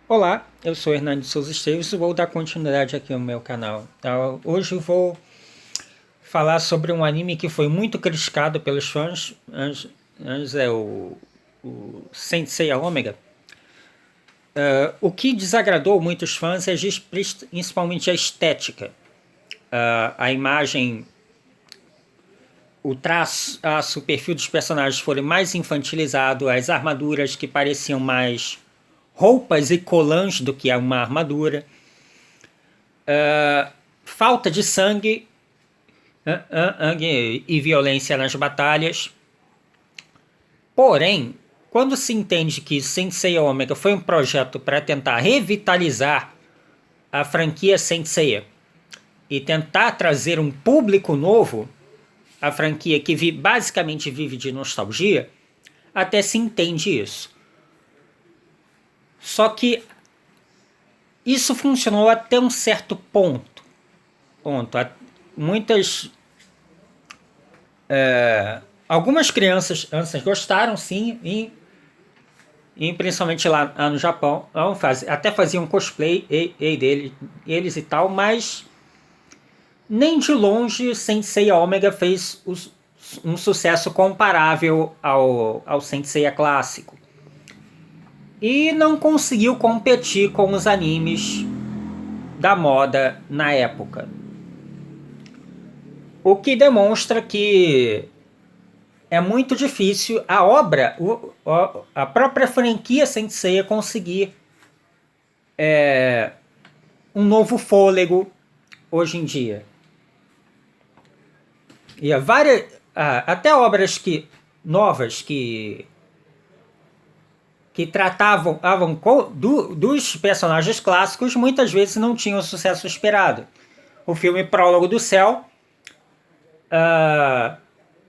Olá, eu sou Hernando de Souza Esteves e vou dar continuidade aqui no meu canal. Hoje eu vou falar sobre um anime que foi muito criticado pelos fãs. Antes é o Saint Seiya Omega. O que desagradou muitos fãs é principalmente a estética. A imagem, o traço, o perfil dos personagens foram mais infantilizado, as armaduras que pareciam mais roupas e colãs do que uma armadura. Falta de sangue e violência nas batalhas. Porém, quando se entende que Saint Seiya Omega foi um projeto para tentar revitalizar a franquia Saint Seiya e tentar trazer um público novo, a franquia que basicamente vive de nostalgia, até se entende isso. Só que isso funcionou até um certo ponto. Muitas algumas crianças gostaram sim, e principalmente lá no Japão até faziam cosplay deles e tal, mas nem de longe Saint Seiya Omega fez um sucesso comparável ao Saint Seiya clássico e não conseguiu competir com os animes da moda na época, o que demonstra que é muito difícil a obra, a própria franquia Saint Seiya conseguir um novo fôlego hoje em dia. E até obras novas que tratavam dos personagens clássicos muitas vezes não tinham o sucesso esperado. O filme Prólogo do Céu,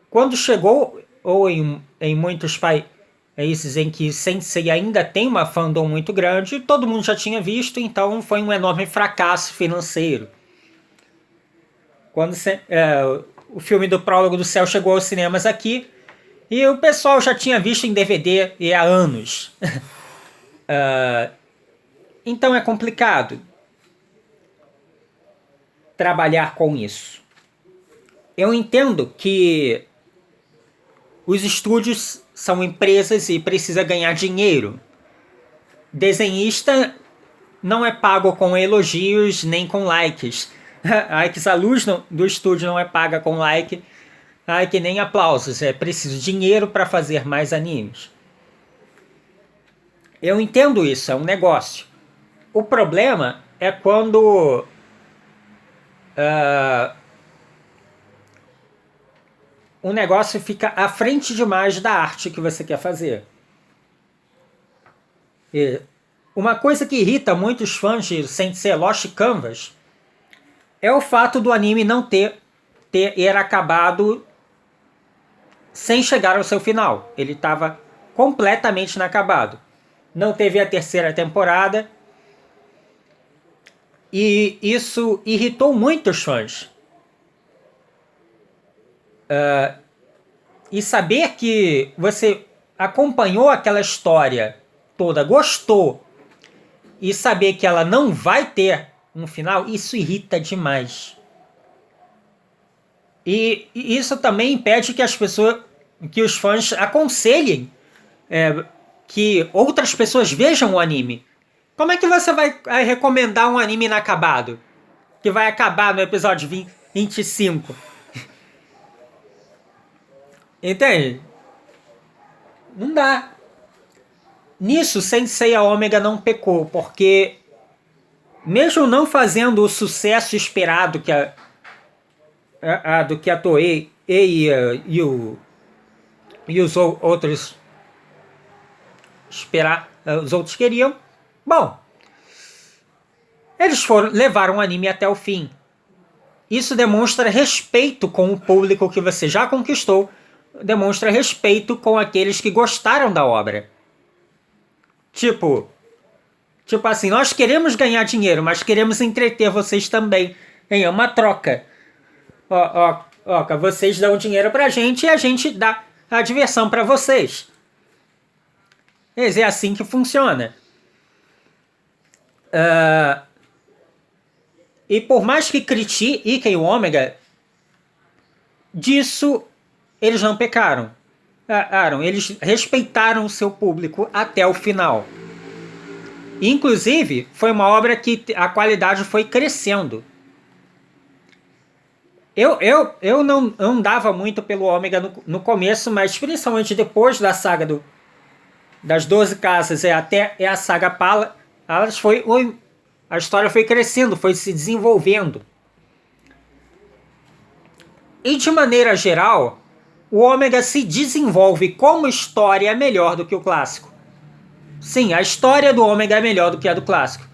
quando chegou, ou em muitos países em que Saint Seiya ainda tem uma fandom muito grande, todo mundo já tinha visto, então foi um enorme fracasso financeiro. Quando o filme do Prólogo do Céu chegou aos cinemas aqui, e o pessoal já tinha visto em DVD e há anos. Então é complicado trabalhar com isso. Eu entendo que os estúdios são empresas e precisa ganhar dinheiro. Desenhista não é pago com elogios nem com likes. A luz do estúdio não é paga com like, que nem aplausos. É preciso dinheiro para fazer mais animes. Eu entendo isso, é um negócio. O problema é quando o negócio fica à frente demais da arte que você quer fazer. E uma coisa que irrita muitos fãs de Saint Seiya Lost Canvas é o fato do anime não ter acabado sem chegar ao seu final. Ele estava completamente inacabado. Não teve a terceira temporada. E isso irritou muitos fãs. E saber que você acompanhou aquela história toda, gostou, e saber que ela não vai ter um final, isso irrita demais. E isso também impede que os fãs aconselhem que outras pessoas vejam o anime. Como é que você vai recomendar um anime inacabado? Que vai acabar no episódio 25. Entende? Não dá. Nisso, Saint Seiya Omega não pecou, porque mesmo não fazendo o sucesso esperado do que a Toei e os outros os outros queriam, bom, eles levaram o anime até o fim. Isso demonstra respeito com o público que você já conquistou, demonstra respeito com aqueles que gostaram da obra. Tipo assim, nós queremos ganhar dinheiro, mas queremos entreter vocês também. É uma troca. Vocês dão dinheiro pra gente e a gente dá a diversão pra vocês. É assim que funciona. E por mais que critiquem o Ômega, disso eles não pecaram. Eles respeitaram o seu público até o final. Inclusive, foi uma obra que a qualidade foi crescendo. Eu não dava muito pelo Ômega no começo, mas principalmente depois da saga das 12 casas até a saga Pala, a história foi crescendo, foi se desenvolvendo. E de maneira geral, o Ômega se desenvolve como história melhor do que o clássico. Sim, a história do Ômega é melhor do que a do clássico.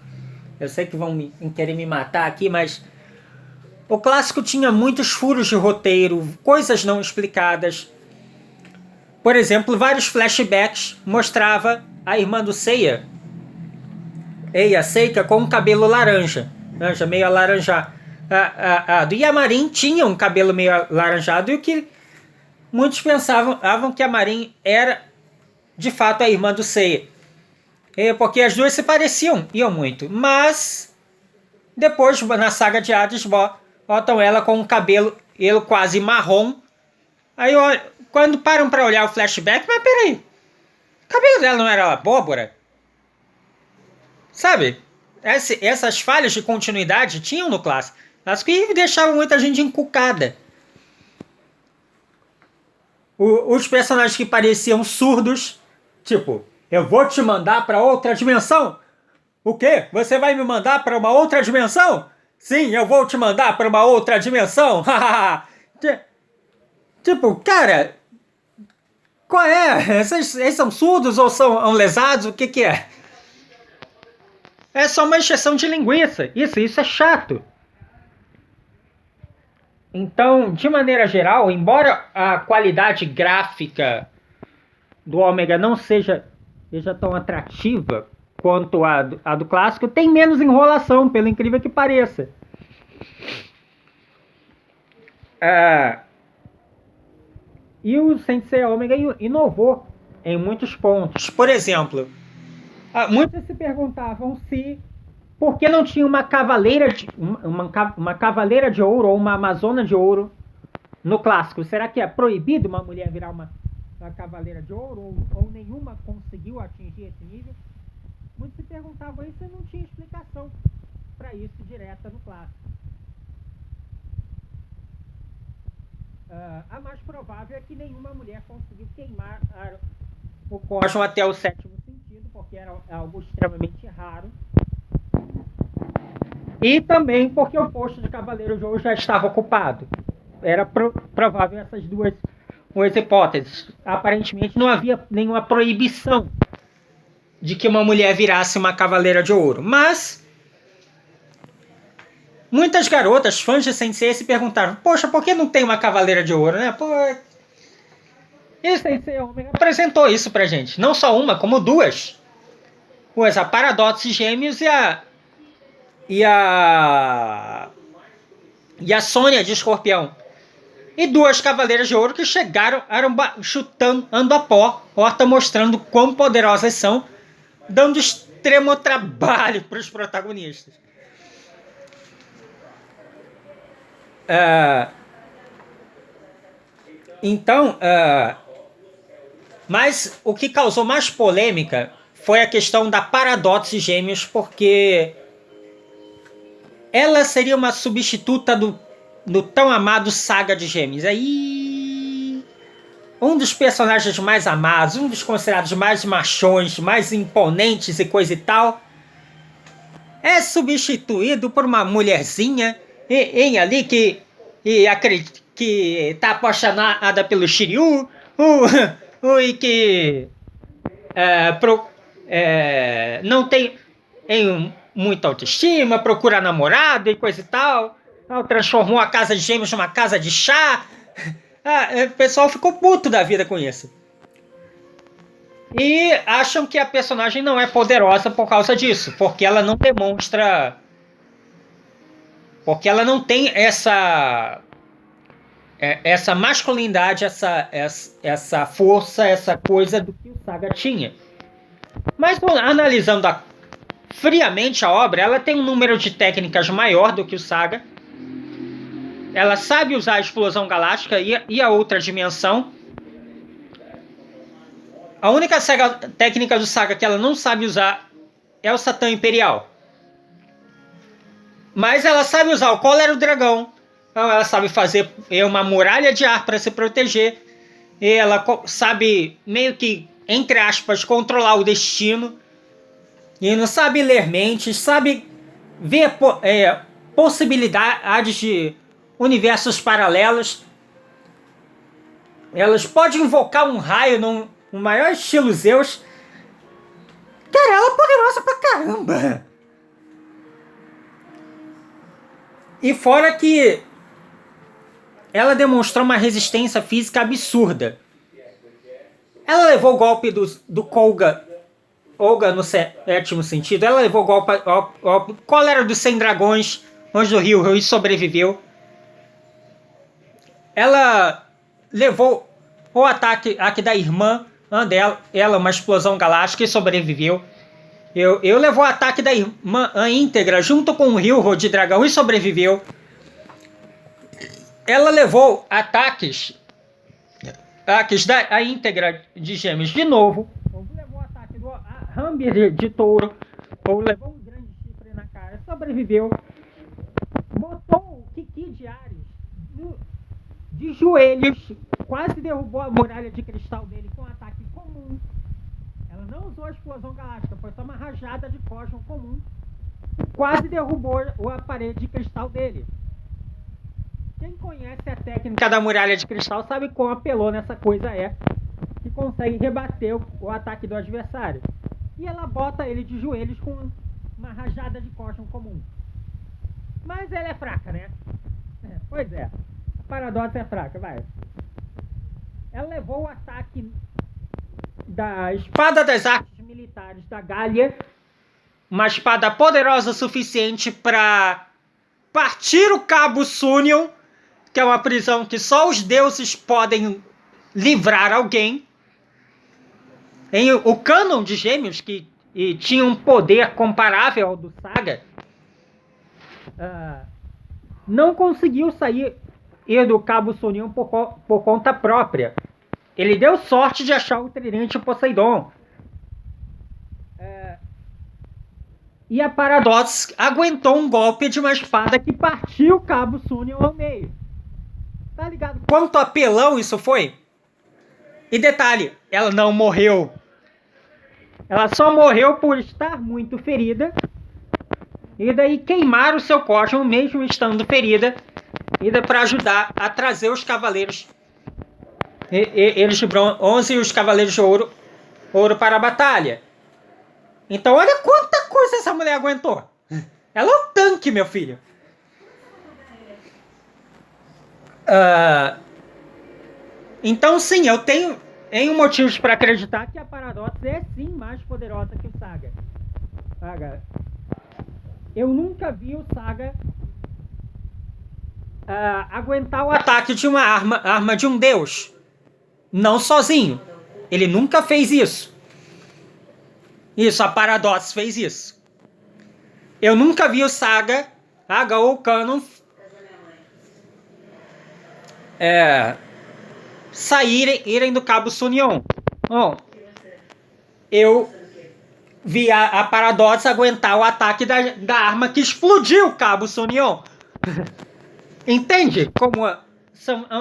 Eu sei que vão querer me matar aqui, mas o clássico tinha muitos furos de roteiro, coisas não explicadas. Por exemplo, vários flashbacks mostrava a irmã do Seiya, Eia Seika, com um cabelo laranja, meio alaranjado. A do Yamarin tinha um cabelo meio alaranjado, e o que muitos pensavam que a Marin era de fato a irmã do Seiya, porque as duas se pareciam, iam muito. Mas depois, na saga de Hades, botam ela com um cabelo quase marrom. Aí quando param pra olhar o flashback, mas peraí, o cabelo dela não era abóbora? Sabe? Essas falhas de continuidade tinham no clássico. Que deixavam muita gente encucada. Os personagens que pareciam surdos, tipo, eu vou te mandar pra outra dimensão? O quê? Você vai me mandar pra uma outra dimensão? Sim, eu vou te mandar pra uma outra dimensão. Tipo, cara, qual é? Esses são surdos ou são lesados? O que é? É só uma encheção de linguiça. Isso é chato. Então, de maneira geral, embora a qualidade gráfica do Ômega não seja tão atrativa quanto a do clássico, tem menos enrolação, pelo incrível que pareça. E o Sensei Ômega inovou em muitos pontos. Por exemplo, muitos se perguntavam por que não tinha uma cavaleira uma cavaleira de ouro ou uma amazona de ouro no clássico. Será que é proibido uma mulher virar uma cavaleira de ouro, ou nenhuma conseguiu atingir esse nível? Muitos se perguntavam isso e não tinha explicação para isso direta no clássico. A mais provável é que nenhuma mulher conseguiu queimar o cosmo até o 7º sentido, porque era algo extremamente raro. E também porque o posto de Cavaleiro de Ouro já estava ocupado. Era provável essas duas hipóteses. Aparentemente não havia nenhuma proibição de que uma mulher virasse uma Cavaleira de Ouro. Mas muitas garotas, fãs de Sensei, se perguntaram: poxa, por que não tem uma Cavaleira de Ouro, né? E Sensei Ômega apresentou isso pra gente. Não só uma, como duas. A Paradox Gêmeos e a Sônia de Escorpião. E duas Cavaleiras de Ouro que chegaram chutando a porta, mostrando quão poderosas são, dando extremo trabalho para os protagonistas. Mas o que causou mais polêmica foi a questão da Paradox Gêmeos, porque ela seria uma substituta do tão amado Saga de Gêmeos. Aí, um dos personagens mais amados, um dos considerados mais machões, mais imponentes e coisa e tal, é substituído por uma mulherzinha ali que tá apaixonada pelo Shiryu, e que não tem muita autoestima, procura namorado e coisa e tal. Transformou a casa de Gêmeos numa casa de chá. O pessoal ficou puto da vida com isso. E acham que a personagem não é poderosa por causa disso, porque ela não demonstra, porque ela não tem essa masculinidade, essa força, essa coisa do que o Saga tinha. Mas analisando friamente a obra, ela tem um número de técnicas maior do que o Saga. Ela sabe usar a explosão galáctica e a outra dimensão. A única técnica do Saga que ela não sabe usar é o Satã Imperial. Mas ela sabe usar o Cólera do Dragão. Então ela sabe fazer uma muralha de ar para se proteger. E ela sabe, meio que, entre aspas, controlar o destino. E não sabe ler mentes, sabe ver possibilidades de universos paralelos. Elas podem invocar um raio no maior estilo Zeus. Cara, ela é poderosa pra caramba. E fora que ela demonstrou uma resistência física absurda. Ela levou o golpe do Olga no sétimo sentido. Ela levou o golpe Cólera dos 100 Dragões, Anjo do Rio e sobreviveu. Ela levou o ataque da irmã dela, uma explosão galáctica, e sobreviveu. Eu levou o ataque da irmã íntegra junto com o Rio de Dragão e sobreviveu. Ela levou ataques da íntegra de Gêmeos de novo. Levou o ataque do Rambi de Touro. Ou levou um grande chifre na cara. Sobreviveu. Botou o Kiki de Ares de joelhos. Quase derrubou a muralha de cristal dele com um ataque comum. Ela não usou a explosão galáctica. Foi só uma rajada de cosmos comum. Quase derrubou a parede de cristal dele. Quem conhece a técnica da muralha de cristal sabe quão apelona essa coisa é, que consegue rebater o ataque do adversário. E ela bota ele de joelhos com uma rajada de cosmos comum. Mas ela é fraca, né? Pois é. A Paradox é fraca, vai. Ela levou o ataque da espada das artes militares da Gália, uma espada poderosa o suficiente para partir o Cabo Sunion, que é uma prisão que só os deuses podem livrar alguém. O cânon de Gêmeos, que tinha um poder comparável ao do Saga, não conseguiu sair do Cabo Sunion por conta própria. Ele deu sorte de achar o tridente Poseidon. E a Paradox aguentou um golpe de uma espada que partiu o Cabo Sunion ao meio. Tá ligado? Quanto apelão isso foi? E detalhe, ela não morreu. Ela só morreu por estar muito ferida. E daí queimaram o seu cosmo mesmo estando ferida. E daí para ajudar a trazer os cavaleiros. Eles de bronze e os cavaleiros de ouro para a batalha. Então olha quanta coisa essa mulher aguentou. Ela é um tanque, meu filho. Então sim, eu tenho motivos para acreditar que a Paradox é sim mais poderosa que o Saga. Eu nunca vi o Saga aguentar o ataque de uma arma de um deus. Não sozinho. Ele nunca fez isso. Isso, a Paradox fez isso. Eu nunca vi o Saga, ou o Canon, irem do Cabo Sunion. Bom, eu vi a Paradox aguentar o ataque da arma que explodiu o Cabo Sunion. Entende como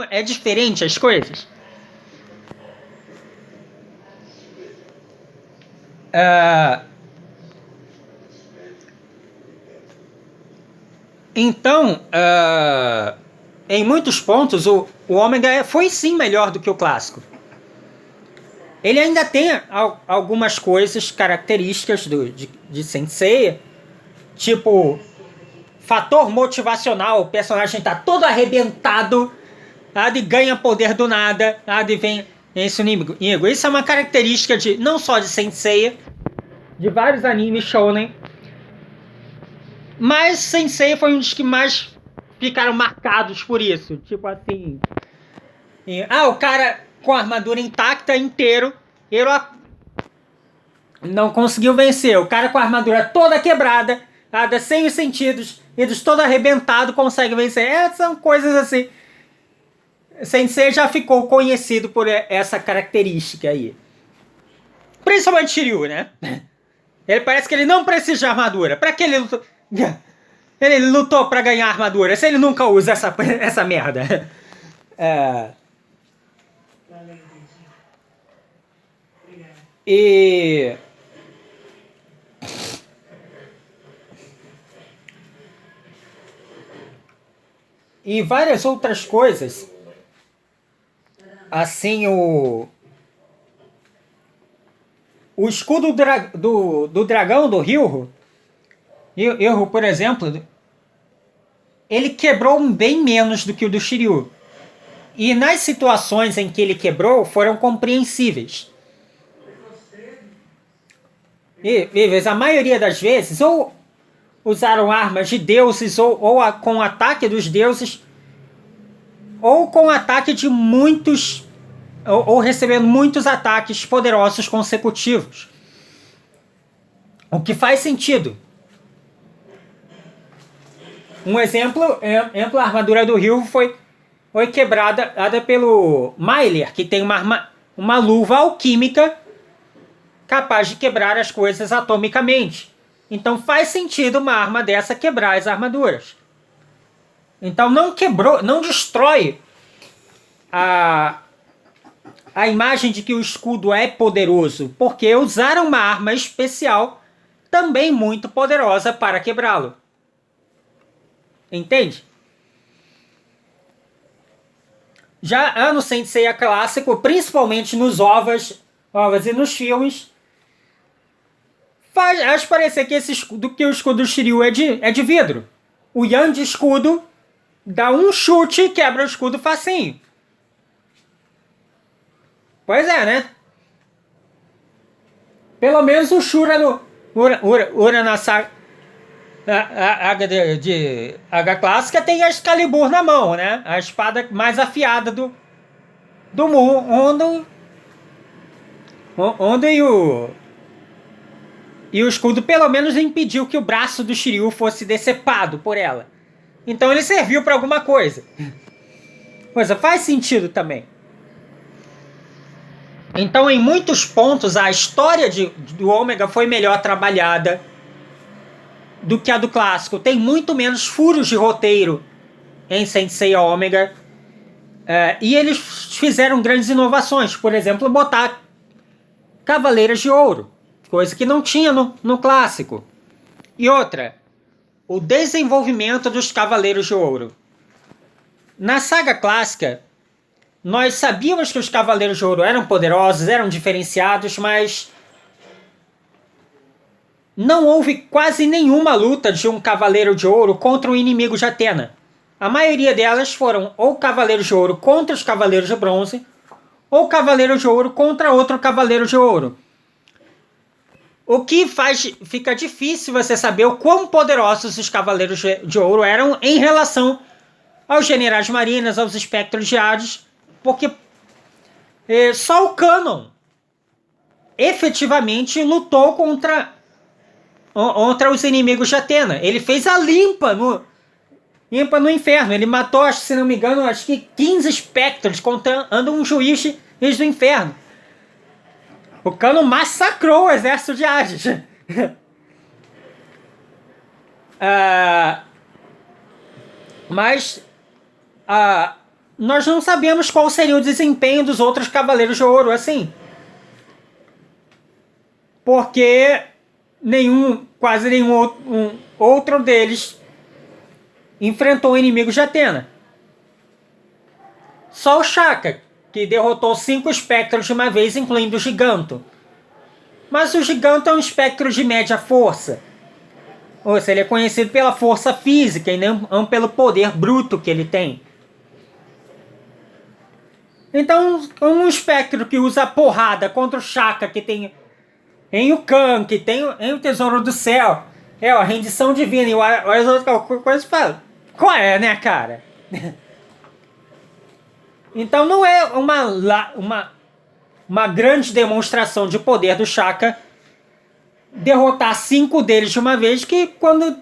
é diferente as coisas? Então, em muitos pontos, o Ômega foi sim melhor do que o clássico. Ele ainda tem algumas coisas características de Sensei, tipo fator motivacional. O personagem está todo arrebentado, e ganha poder do nada, e vem esse inimigo. Isso é uma característica não só de Sensei, de vários animes shonen, mas Sensei foi um dos que mais ficaram marcados por isso. Tipo assim, o cara com a armadura intacta inteiro, Não conseguiu vencer. O cara com a armadura toda quebrada, sem os sentidos, eles todo arrebentado, consegue vencer. São coisas assim. Sensei já ficou conhecido por essa característica aí. Principalmente Shiryu, né? Ele parece que ele não precisa de armadura. Pra que ele lutou? Ele lutou pra ganhar armadura, se ele nunca usa essa merda. E... E várias outras coisas. Assim, o escudo do dragão do Ryu, por exemplo, ele quebrou bem menos do que o do Shiryu. E nas situações em que ele quebrou, foram compreensíveis. E a maioria das vezes, ou usaram armas de deuses, ou com ataque dos deuses, ou com ataque de muitos, ou recebendo muitos ataques poderosos consecutivos. O que faz sentido. Um exemplo, a armadura do Ryu foi quebrada pelo Myler, que tem uma luva alquímica capaz de quebrar as coisas atomicamente. Então faz sentido uma arma dessa quebrar as armaduras. Então não destrói a imagem de que o escudo é poderoso, porque usaram uma arma especial também muito poderosa para quebrá-lo. Entende? Já no Sensei clássico, principalmente nos ovas e nos filmes, faz parecer que o escudo do Shiryu é de vidro. O Yan de escudo dá um chute e quebra o escudo facinho. Pois é, né? Pelo menos o Shura no Ura saga H clássica tem a Excalibur na mão, né? A espada mais afiada do mundo. Onde o escudo pelo menos impediu que o braço do Shiryu fosse decepado por ela. Então ele serviu para alguma coisa. Coisa faz sentido também. Então em muitos pontos a história do Ômega foi melhor trabalhada do que a do clássico. Tem muito menos furos de roteiro em Sensei Ômega. E eles fizeram grandes inovações. Por exemplo, botar Cavaleiras de Ouro. Coisa que não tinha no clássico. E outra, o desenvolvimento dos Cavaleiros de Ouro. Na saga clássica, nós sabíamos que os Cavaleiros de Ouro eram poderosos, eram diferenciados, mas não houve quase nenhuma luta de um Cavaleiro de Ouro contra um inimigo de Atena. A maioria delas foram ou Cavaleiros de Ouro contra os Cavaleiros de Bronze, ou Cavaleiro de Ouro contra outro Cavaleiro de Ouro. O que fica difícil você saber o quão poderosos os Cavaleiros de Ouro eram em relação aos Generais Marinas, aos Espectros de Hades, porque só o Canon efetivamente lutou contra os inimigos de Atena. Ele fez a limpa no inferno. Ele matou, se não me engano, acho que 15 espectros contando um juiz do inferno. O Canon massacrou o exército de Hades. Mas nós não sabemos qual seria o desempenho dos outros Cavaleiros de Ouro, assim. Porque quase nenhum outro deles enfrentou inimigos de Atena. Só o Shaka, que derrotou 5 espectros de uma vez, incluindo o Giganto. Mas o Giganto é um espectro de média força. Ou seja, ele é conhecido pela força física e não pelo poder bruto que ele tem. Então, um espectro que usa porrada contra o Shaka, que tem em Ukan, que tem em o Tesouro do Céu, a rendição divina e as outras coisas, falam, qual é, né, cara? Então não é uma grande demonstração de poder do Shaka derrotar 5 deles de uma vez, que quando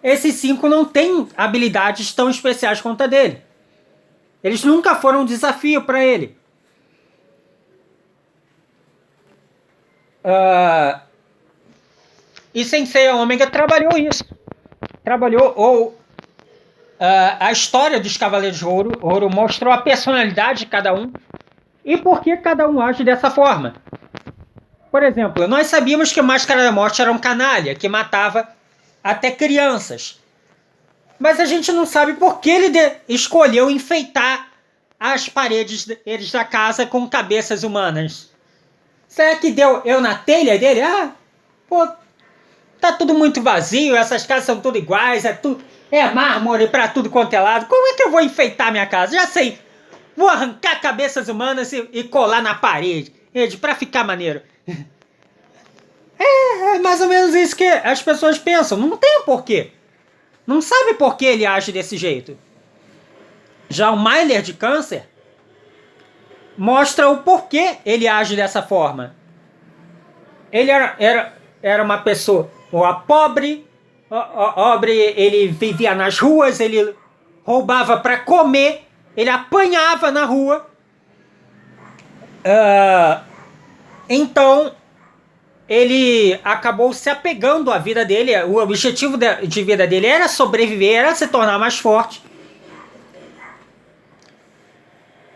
esses 5 não têm habilidades tão especiais quanto a dele. Eles nunca foram um desafio para ele. E Sensei Omega trabalhou isso. Trabalhou a história dos Cavaleiros de Ouro mostrou a personalidade de cada um e por que cada um age dessa forma. Por exemplo, nós sabíamos que o Máscara da Morte era um canalha que matava até crianças. Mas a gente não sabe por que ele escolheu enfeitar as paredes da casa com cabeças humanas. Será que deu eu na telha dele? Pô, tá tudo muito vazio, essas casas são tudo iguais, é mármore pra tudo quanto é lado. Como é que eu vou enfeitar minha casa? Já sei, vou arrancar cabeças humanas e colar na parede, pra ficar maneiro. É mais ou menos isso que as pessoas pensam. Não tem porquê. Não sabe por que ele age desse jeito. Já o Myler de Câncer mostra o porquê ele age dessa forma. Ele era uma pessoa pobre, ele vivia nas ruas, ele roubava para comer, ele apanhava na rua. Então, ele acabou se apegando à vida dele. O objetivo de vida dele era sobreviver, era se tornar mais forte.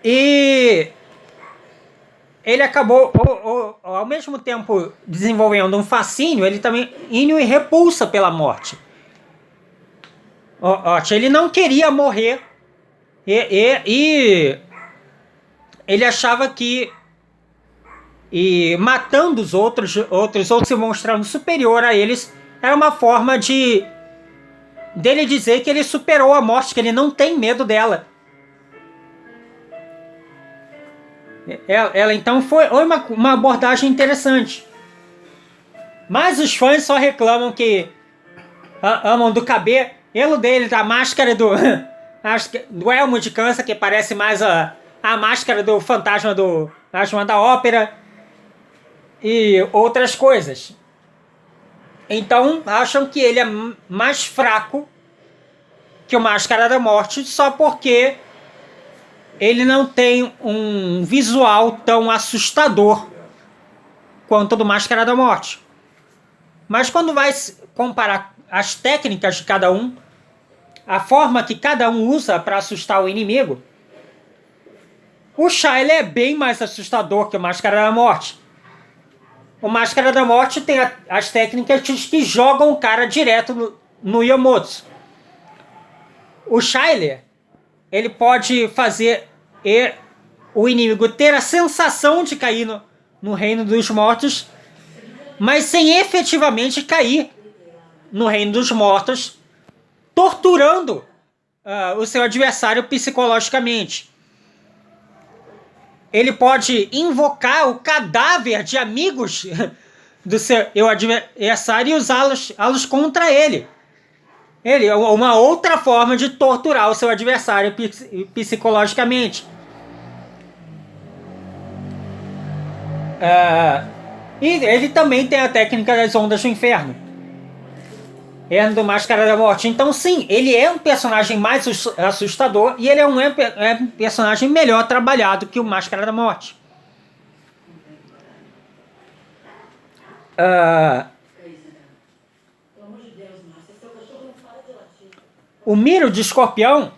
E ele acabou, ao mesmo tempo, desenvolvendo um fascínio, ele também e repulsa pela morte. Ele não queria morrer e ele achava que matando os outros ou se mostrando superior a eles era uma forma dele dizer que ele superou a morte, que ele não tem medo dela. Ela então foi uma abordagem interessante. Mas os fãs só reclamam que amam do cabelo dele, da máscara do elmo de câncer, que parece mais a máscara do fantasma da ópera e outras coisas. Então acham que ele é mais fraco que o Máscara da Morte só porque ele não tem um visual tão assustador quanto o do Máscara da Morte. Mas quando vai comparar as técnicas de cada um, a forma que cada um usa para assustar o inimigo, o Shayla é bem mais assustador que o Máscara da Morte. O Máscara da Morte tem as técnicas que jogam o cara direto no Yomotsu. O Shayla, ele pode fazer o inimigo ter a sensação de cair no reino dos mortos, mas sem efetivamente cair no reino dos mortos, torturando o seu adversário psicologicamente. Ele pode invocar o cadáver de amigos do seu adversário e usá-los contra ele. Ele é uma outra forma de torturar o seu adversário psicologicamente. E ele também tem a técnica das ondas do inferno. Do Máscara da Morte. Então sim, ele é um personagem mais assustador e ele é um personagem melhor trabalhado que o Máscara da Morte. O Miro de Escorpião,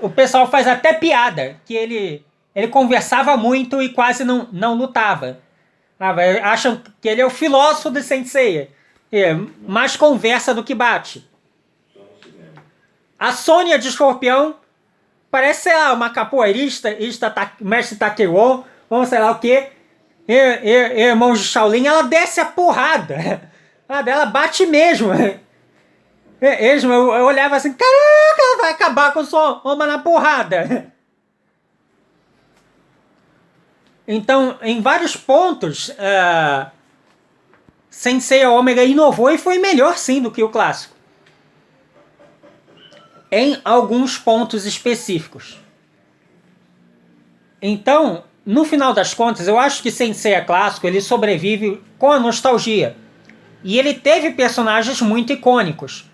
o pessoal faz até piada, que ele conversava muito e quase não lutava. Acham que ele é o filósofo do Sensei. Mais conversa do que bate. A Sônia de Escorpião parece, sei lá, uma capoeirista, mestre Taekwondo, ou sei lá o que. Irmão de Shaolin, ela desce a porrada. Ela bate mesmo. Eu olhava assim, caraca, ela vai acabar com sua alma na porrada. Então, em vários pontos, Sensei Omega inovou e foi melhor sim do que o clássico. Em alguns pontos específicos. Então, no final das contas, eu acho que Sensei clássico ele sobrevive com a nostalgia. E ele teve personagens muito icônicos,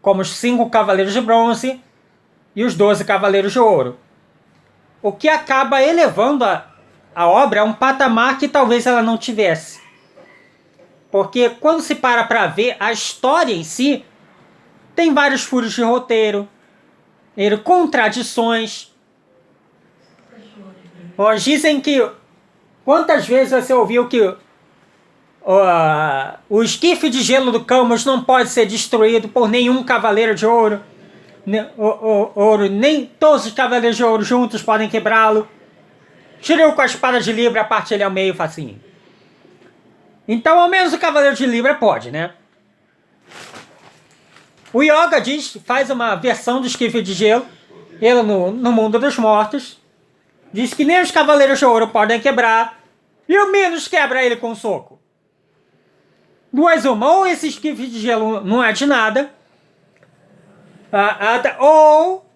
como os 5 Cavaleiros de Bronze e os 12 Cavaleiros de Ouro. O que acaba elevando a obra a um patamar que talvez ela não tivesse. Porque quando se para ver, a história em si tem vários furos de roteiro, contradições. Dizem que... Quantas vezes você ouviu que o esquife de gelo do Camus não pode ser destruído por nenhum Cavaleiro de Ouro? Nem todos os Cavaleiros de Ouro juntos podem quebrá-lo. Shiryu com a espada de Libra parte ele ao meio facinho. Então ao menos o Cavaleiro de Libra pode, né? O Yoga faz uma versão do esquife de gelo, ele no mundo dos mortos, diz que nem os Cavaleiros de Ouro podem quebrar, e o Minos quebra ele com um soco. Duas uma, ou esse esquife de gelo não é de nada, ou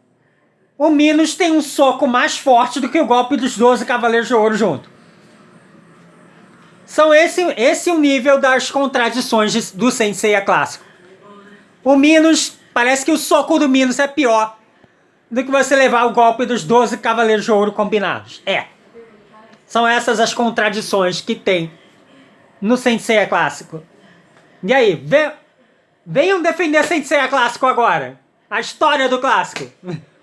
o Minos tem um soco mais forte do que o golpe dos 12 Cavaleiros de Ouro junto. São esse o nível das contradições do Sensei clássico. O Minos, parece que o soco do Minos é pior do que você levar o golpe dos 12 Cavaleiros de Ouro combinados. São essas as contradições que tem no Sensei clássico. E aí, venham defender Sensei clássico agora. A história do clássico.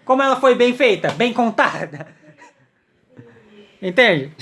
Como ela foi bem feita, bem contada. Entende?